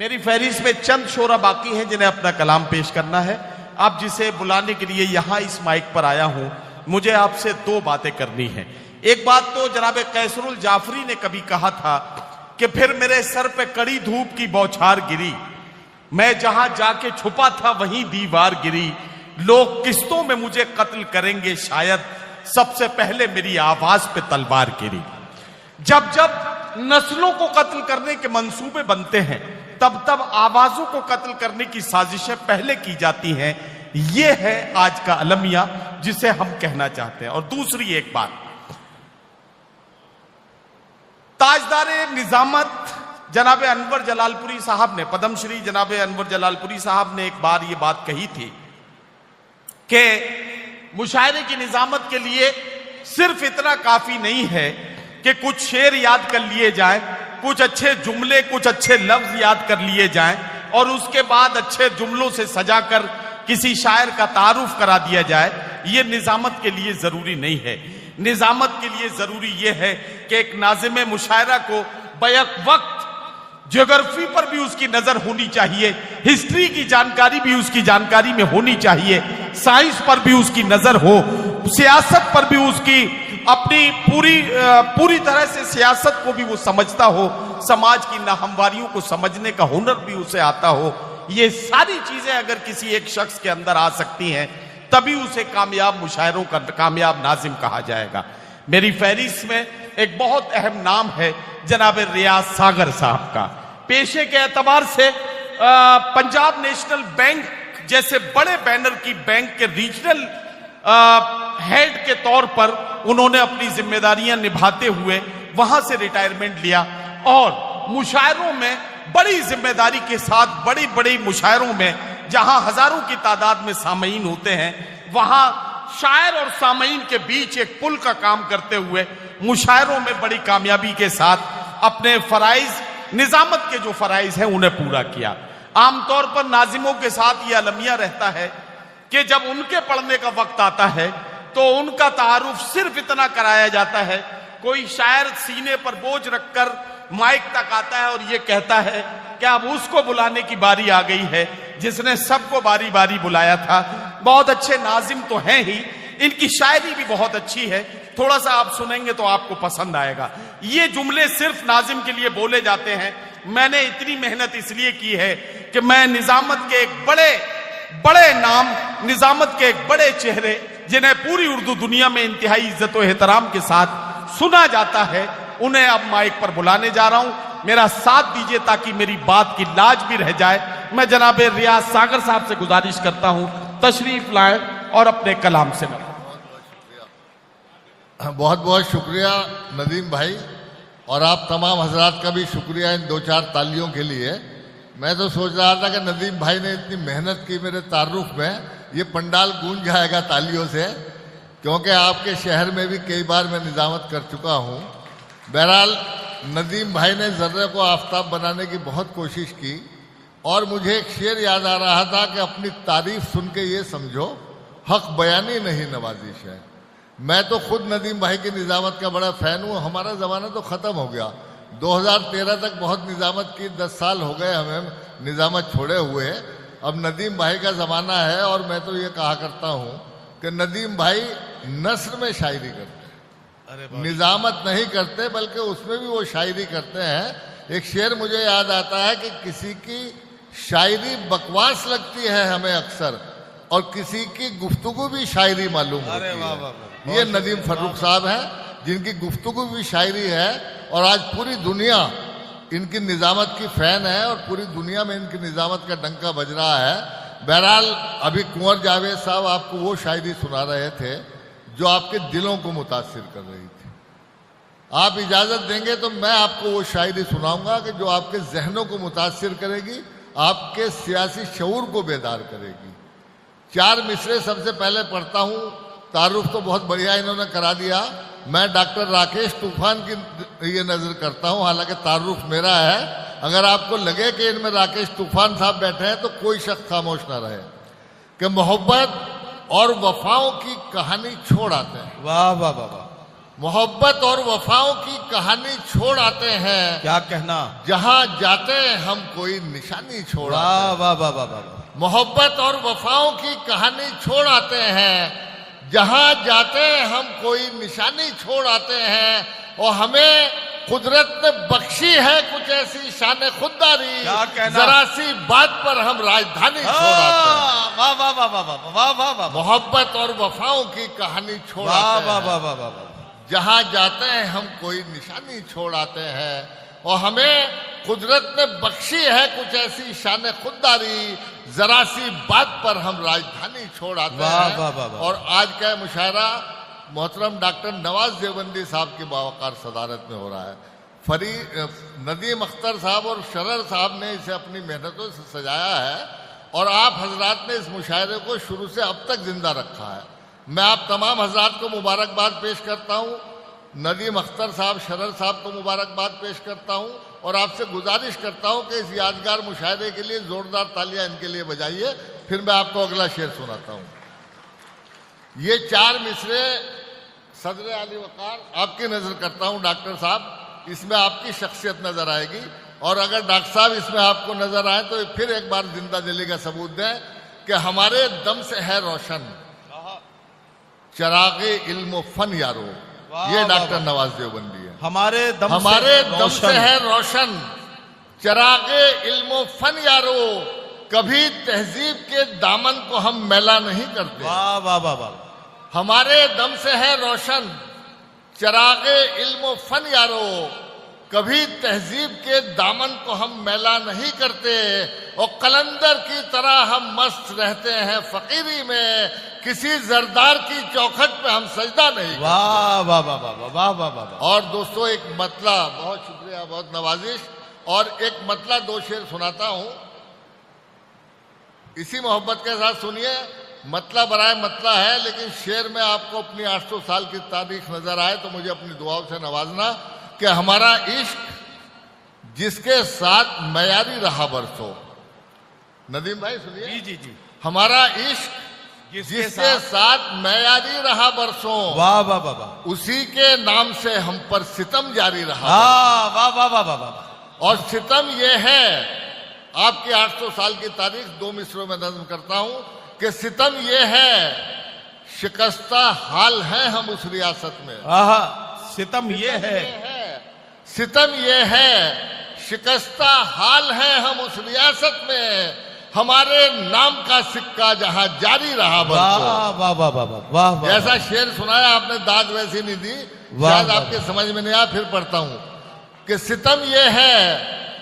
मेरी फहरिस्त में चंद शोरा बाकी हैं जिन्हें अपना कलाम पेश करना है। आप जिसे बुलाने के लिए यहां इस माइक पर आया हूं, मुझे आपसे दो बातें करनी है। एक बात तो जनाब कैसरुल जाफरी ने कभी कहा था कि फिर मेरे सर पे कड़ी धूप की बौछार गिरी, मैं जहां जाके छुपा था वहीं दीवार गिरी, लोग किस्तों में मुझे कत्ल करेंगे शायद, सबसे पहले मेरी आवाज पे तलवार गिरी। जब जब नस्लों को कत्ल करने के मंसूबे बनते हैं, तब तब आवाजों को कत्ल करने की साजिशें पहले की जाती हैं। यह है आज का अलमिया जिसे हम कहना चाहते हैं। और दूसरी एक बात, ताजदारे निजामत जनाब अनवर जलालपुरी साहब ने, पद्मश्री जनाब अनवर जलालपुरी साहब ने एक बार ये बात कही थी कि मुशायरे की निजामत के लिए सिर्फ इतना काफी नहीं है कि कुछ शेर याद कर लिए जाएं, कुछ अच्छे जुमले, कुछ अच्छे लफ्ज याद कर लिए जाएं और उसके बाद अच्छे जुमलों से सजाकर किसी शायर का तारुफ करा दिया जाए। यह निजामत के लिए जरूरी नहीं है। निजामत के लिए जरूरी यह है कि एक नाज़िम मुशायरा को बैक वक्त ज्योग्राफी पर भी उसकी नजर होनी चाहिए, हिस्ट्री की जानकारी भी उसकी जानकारी में होनी चाहिए, साइंस पर भी उसकी नजर हो, सियासत पर भी उसकी अपनी पूरी तरह से सियासत को भी वो समझता हो, समाज की नाहमवारियों को समझने का हुनर भी उसे आता हो। ये सारी चीजें अगर किसी एक शख्स के अंदर आ सकती हैं, तभी उसे कामयाब मुशायरों का कामयाब नाजिम कहा जाएगा। मेरी फहरिस्त में एक बहुत अहम नाम है जनाब रियाज सागर साहब का। पेशे के एतबार से पंजाब नेशनल बैंक जैसे बड़े बैनर की बैंक के रीजनल हेड के तौर पर उन्होंने अपनी जिम्मेदारियां निभाते हुए वहां से रिटायरमेंट लिया और मुशायरों में बड़ी जिम्मेदारी के साथ बड़ी बड़ी मुशायरों में जहां हजारों की तादाद में सामईन होते हैं, वहां शायर और सामईन के बीच एक पुल का काम करते हुए मुशायरों में बड़ी कामयाबी के साथ अपने फराइज, निजामत के जो फराइज हैं उन्हें पूरा किया। आमतौर पर नाजिमों के साथ यह अलमिया रहता है कि जब उनके पढ़ने का वक्त आता है तो उनका तारुफ सिर्फ इतना कराया जाता है, कोई शायर सीने पर बोझ रखकर माइक तक आता है और ये कहता है कि अब उसको बुलाने की बारी आ गई है जिसने सबको बारी बारी बुलाया था। बहुत अच्छे नाजिम तो हैं ही, इनकी शायरी भी बहुत अच्छी है, थोड़ा सा आप सुनेंगे तो आपको पसंद आएगा। ये जुमले सिर्फ नाजिम के लिए बोले जाते हैं। मैंने इतनी मेहनत इसलिए की है कि मैं निजामत के एक बड़े नाम, निजामत के एक बड़े चेहरे जिन्हें पूरी उर्दू दुनिया में इंतहाई इज्जत और एहतराम के साथ सुना जाता है, उन्हें अब माइक पर बुलाने जा रहा हूं। मेरा साथ दीजिए ताकि मेरी बात की लाज भी रह जाए। मैं जनाब रियाज सागर साहब से गुजारिश करता हूं तशरीफ लाएं और अपने कलाम से मिलें। बहुत बहुत शुक्रिया नदीम भाई, और आप तमाम हजरात का भी शुक्रिया इन दो चार तालियों के लिए। मैं तो सोच रहा था कि नदीम भाई ने इतनी मेहनत की मेरे तारुफ में, ये पंडाल गूंज जाएगा तालियों से, क्योंकि आपके शहर में भी कई बार मैं निजामत कर चुका हूँ। बहरहाल नदीम भाई ने ज़र्रे को आफताब बनाने की बहुत कोशिश की और मुझे एक शेर याद आ रहा था कि अपनी तारीफ सुन के ये समझो हक बयानी नहीं नवाजिश है। मैं तो खुद नदीम भाई की निजामत का बड़ा फ़ैन हूँ। हमारा ज़माना तो ख़त्म हो गया, 2013 तक बहुत निजामत की, 10 साल हो गए हमें निजामत छोड़े हुए। अब नदीम भाई का ज़माना है और मैं तो ये कहा करता हूँ कि नदीम भाई नस्र में शायरी करते हैं, निजामत नहीं करते, बल्कि उसमें भी वो शायरी करते हैं। एक शेर मुझे याद आता है कि किसी की शायरी बकवास लगती है हमें अक्सर, और किसी की गुफ्तगू भी शायरी मालूम होती है। ये नदीम फर्रुख साहब हैं जिनकी गुफ्तगू भी शायरी है और आज पूरी दुनिया इनकी निजामत की फ़ैन है और पूरी दुनिया में इनकी निजामत का डंका बज रहा है। बहरहाल अभी कुंवर जावेद साहब आपको वो शायरी सुना रहे थे जो आपके दिलों को मुतासिर कर रही थी। आप इजाज़त देंगे तो मैं आपको वो शायरी सुनाऊंगा कि जो आपके जहनों को मुतासिर करेगी, आपके सियासी शऊर को बेदार करेगी। 4 मिसरे सबसे पहले पढ़ता हूँ। तारुफ तो बहुत बढ़िया इन्होंने करा दिया। मैं डॉक्टर राकेश तूफान की ये नज़र करता हूँ, हालांकि तारुफ मेरा है। अगर आपको लगे कि इनमें राकेश तूफान साहब बैठे हैं तो कोई शख्स खामोश ना रहे कि मोहब्बत और वफाओं की कहानी छोड़ आते हैं। वाह वाह वाह वाह। मोहब्बत और वफाओं की कहानी छोड़ आते हैं, क्या कहना, जहां जाते हैं हम कोई निशानी छोड़ आते वाह हैं। वाह वाह वाह वाह। मोहब्बत और वफाओं की कहानी छोड़ आते हैं, जहां जाते हैं हम कोई निशानी छोड़ आते हैं, और हमें कुदरत ने बख्शी है कुछ ऐसी शान खुददारी, क्या कहना? जरा सी बात पर हम राजधानी छोड़ आते हैं। वाह वाह वाह वाह वाह वाह वाह वाह। मोहब्बत और वफाओं की कहानी छोड़ वाह आते वाह हैं, वाह वाह वाह। जहां जाते हैं हम कोई निशानी छोड़ आते हैं, और हमें कुदरत ने बख्शी है कुछ ऐसी शान खुददारी, जरा सी बात पर हम राजधानी छोड़ आते वाह हैं। वाह वाह वाह। और आज का मुशायरा मोहतरम डॉक्टर नवाज देवबंदी साहब की बावकार सदारत में हो रहा है। नदीम अख्तर साहब और शरर साहब ने इसे अपनी मेहनतों से सजाया है, और आप हजरात ने इस मुशायरे को शुरू से अब तक जिंदा रखा है। मैं आप तमाम हजरात को मुबारकबाद पेश करता हूँ। नदीम अख्तर साहब, शरर साहब को मुबारकबाद पेश करता हूँ, और आपसे गुजारिश करता हूँ कि इस यादगार मुशायरे के लिए जोरदार तालियां इनके लिए बजाइए। फिर मैं आपको अगला शेर सुनाता हूँ। ये 4 मिसरे सदर अली वकार आपकी नजर करता हूँ डॉक्टर साहब, इसमें आपकी शख्सियत नजर आएगी, और अगर डॉक्टर साहब इसमें आपको नजर आए तो फिर एक बार जिंदा दिली का सबूत दें कि हमारे दम से है रोशन चरागे इल्म फन यारो। ये डॉक्टर नवाज देवबंदी है। हमारे दम से है रोशन चरागे इल्म फन यारो, कभी तहजीब के दामन को हम मैला नहीं करते। वाह वाह वाह वाह। हमारे दम से है रोशन चरागे इल्म फन यारो, कभी तहजीब के दामन को हम मैला नहीं करते, और कलंदर की तरह हम मस्त रहते हैं फकीरी में, किसी जरदार की चौखट पे हम सजदा नहीं करते। वाह वाह वाह वाह वाह वाह वाह। और दोस्तों एक मतला, बहुत शुक्रिया, बहुत नवाजिश, और एक मतला 2 शेर सुनाता हूं इसी मोहब्बत के साथ। सुनिए, मतला बराए मतला है, लेकिन शेर में आपको अपनी 800 साल की तारीख नजर आए तो मुझे अपनी दुआओं से नवाजना कि हमारा इश्क जिसके साथ मयारी रहा बरसों। नदीम भाई सुनिए, जी जी जी। हमारा इश्क जिसके साथ मयारी रहा बरसों, वाह वाह वाह वाह। उसी के नाम से हम पर सितम जारी रहा। वाह वाह वाह वाह वाह। और सितम ये है, आपकी 800 साल की तारीख 2 मिसरों में नज्म करता हूं कि सितम ये है, शिकस्ता हाल है हम उस रियासत में। आहा, सितम ये है, सितम ये है, शिकस्ता हाल है हम उस रियासत में, हमारे नाम का सिक्का जहां जारी रहा। वाह वाह वाह वाह वाह वाह। जैसा शेर सुनाया आपने, दाद वैसी नहीं दी, शायद आपके समझ में नहीं आया, फिर पढ़ता हूं कि सितम ये है,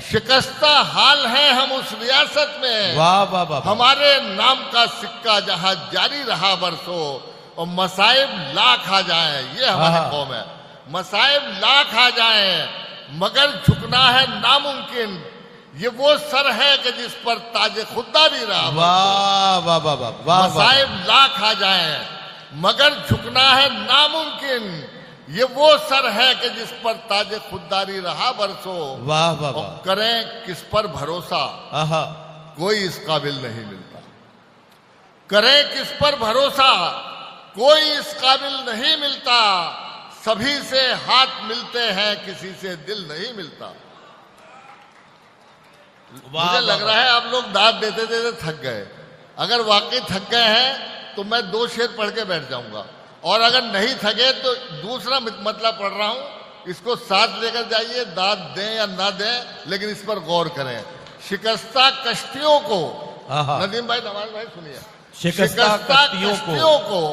शिकस्ता हाल है हम उस रियासत में, वाह वाह वाह। हमारे नाम का सिक्का जहां जारी रहा बरसों, और मसाइब लाख आ जाए, ये हमारी कौम है, मसाइब लाख आ जाए मगर झुकना है नामुमकिन, ये वो सर है कि जिस पर ताज खुददारी रहा। वाह वाह वाह वाह वाह। मसाइब लाख आ जाए मगर झुकना है नामुमकिन, ये वो सर है कि जिस पर ताज खुददारी रहा बरसों। वाह वाह वाह। करें किस पर भरोसा, आहा, कोई इस काबिल नहीं मिलता। करें किस पर भरोसा, कोई इस काबिल नहीं मिलता, सभी से हाथ मिलते हैं किसी से दिल नहीं मिलता। मुझे लग रहा है आप लोग दाद देते देते थक गए। अगर वाकई थक गए हैं तो मैं 2 शेर पढ़ के बैठ जाऊंगा, और अगर नहीं थके तो दूसरा मतलब पढ़ रहा हूं, इसको साथ लेकर जाइए, दाद दें या ना दें, लेकिन इस पर गौर करें। शिकस्ता कश्तियों को, नदीम भाई, नवाज भाई सुनिए, शिकस्ता कश्तियों को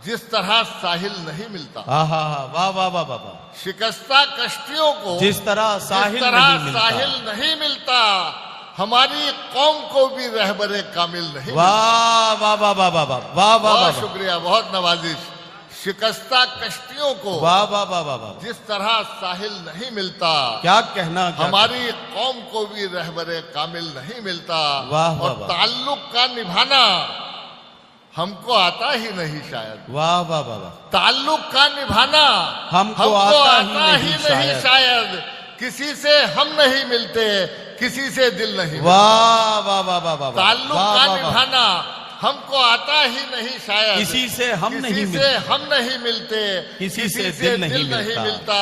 जिस तरह साहिल नहीं मिलता। आहा, वाह वाह वाह वाह। शिकस्ता कश्तियों को जिस तरह साहिल नहीं मिलता, हमारी कौम को भी रहबरे कामिल नहीं। वाह वाह वाह वाह वाह वाह वाह। बहुत शुक्रिया, बहुत नवाजिश। शिकस्ता कश्तियों को, वाह वाह वाह वाह। जिस तरह साहिल नहीं मिलता, क्या कहना, हमारी कौम को भी रहबरे कामिल नहीं मिलता। वाह और ताल्लुक का निभाना हमको आता ही नहीं शायद। वाह वाह वाह। ताल्लुक का निभाना हमको आता ही नहीं शायद, किसी से हम नहीं मिलते, किसी से दिल नहीं। वाह वाह वाह वाह वाह। ताल्लुक का निभाना हमको आता ही नहीं शायद, किसी से हम नहीं किसी मिलते, से हम नहीं मिलते, किसी से दिल नहीं मिलता।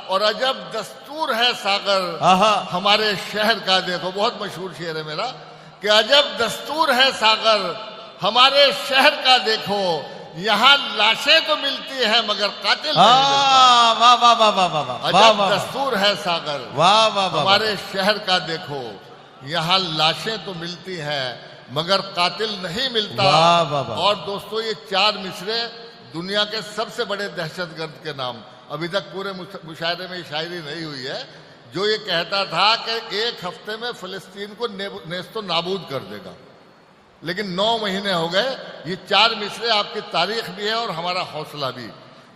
और अजब दस्तूर है सागर आहा, हमारे शहर का। देखो बहुत मशहूर शेर है मेरा कि अजब दस्तूर है सागर हमारे शहर का, देखो यहाँ लाशें तो मिलती है मगर कातिल नहीं मिलता। वाह वाह वाह वाह वाह वाह, अजब वाह दस्तूर है सागर वाह वाह वाह, हमारे शहर का, देखो यहाँ लाशें तो मिलती हैं मगर कातिल नहीं मिलता। वाह वाह वाह। और दोस्तों ये 4 मिसरे दुनिया के सबसे बड़े दहशतगर्द के नाम, अभी तक पूरे मुशायरे में शायरी नहीं हुई है, जो ये कहता था कि 1 हफ्ते में फिलिस्तीन को नेस्तो नाबूद कर देगा, लेकिन 9 महीने हो गए। ये 4 मिसरे आपकी तारीख भी है और हमारा हौसला भी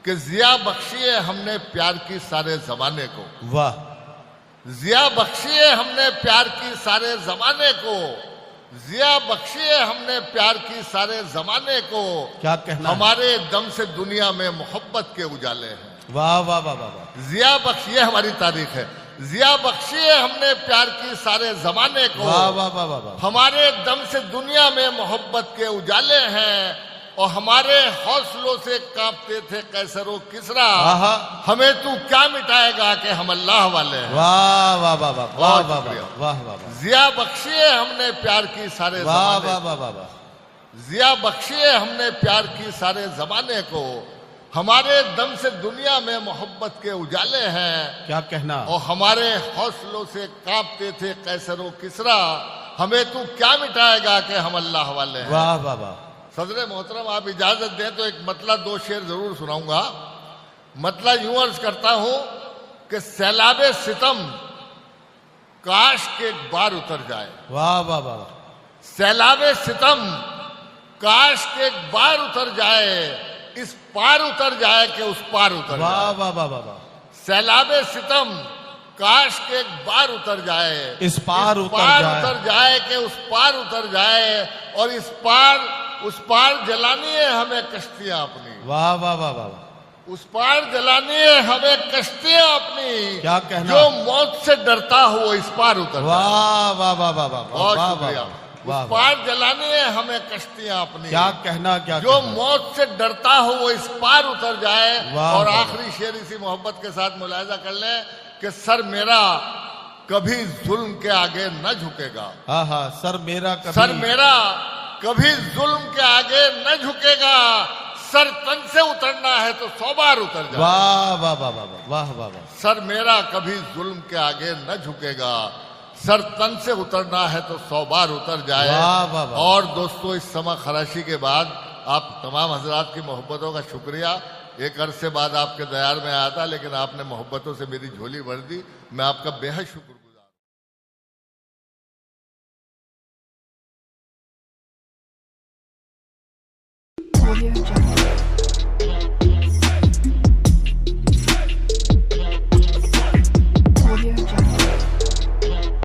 कि जिया बख्शिए हमने प्यार की सारे जमाने को, वाह, जिया बख्शिए हमने प्यार की सारे जमाने को, जिया बख्शिए हमने प्यार की सारे जमाने को, क्या कहना है? हमारे दम से दुनिया में मोहब्बत के उजाले हैं। वाह वाह वाह वाह वाह, जिया बख्शिए हमारी तारीख है, जिया बख्शिए हमने प्यार की सारे जमाने को, वाह वाह वाह वाह वाह, हमारे दम से दुनिया में मोहब्बत के उजाले हैं। और हमारे हौसलों से कांपते थे कैसरो किसरा, आहा, हमें तू क्या मिटाएगा कि हम अल्लाह वाले हैं। वाह वाह वाह वाह वाह बहुत वाह शुक्रिया। वाह वाह वाह, जिया बख्शिए हमने प्यार की सारे वाह जमाने वाह को, वाह वाह वाह, जिया बख्शिए हमने प्यार की सारे जमाने को, हमारे दम से दुनिया में मोहब्बत के उजाले हैं। क्या कहना? और हमारे हौसलों से कांपते थे कैसरो किसरा, हमें तू क्या मिटाएगा कि हम अल्लाह वाले हैं। वाह वाह वाह, सदर मोहतरम आप इजाजत दें तो एक मतला 2 शेर जरूर सुनाऊंगा। मतला यूं अर्ज करता हूं कि सैलाबे सितम काश के एक बार उतर जाए, वाह वाह वाह, सैलाबे सितम काश के एक बार उतर जाए, इस पार उतर जाए कि उस पार उतर वाह जाए। वाह वाह वाह, सैलाबे सितम काश के एक बार उतर जाए, इस पार उतर जाए कि उस पार उतर जाए, और इस पार उस पार जलानी है हमें कश्तियां अपनी। वाह वाह वाह वाह, उस पार जलानी है हमें कश्तियां अपनी, क्या कहना? जो मौत से डरता हो वो इस पार उतर जाए। वाह वाह वाह वाह वाह, बहुत वाह शुक्रिया। वाह, उस पार जलानी है हमें कश्तियां अपनी, क्या कहना? क्या जो कहना? मौत से डरता हो वो इस पार उतर जाए। वाह, और वाह, आखिरी शेर इसी मोहब्बत के साथ मुलाहिजा कर लें कि सर मेरा कभी जुल्म के आगे न झुकेगा, हाँ हाँ, सर मेरा कभी, सर मेरा कभी जुल्म के आगे न झुकेगा, सर तन से उतरना है तो 100 बार उतर जाए। वाह वाह वाह वाह वाह वाह वाह, सर मेरा कभी जुल्म के आगे न झुकेगा, सर तन से उतरना है तो 100 बार उतर जाए। वाह वाह वाह। और दोस्तों इस समा खराशी के बाद आप तमाम हजरात की मोहब्बतों का शुक्रिया। एक अरसे बाद आपके दयार में आया था, लेकिन आपने मोहब्बतों से मेरी झोली भर दी, मैं आपका बेहद शुक्रगुजार।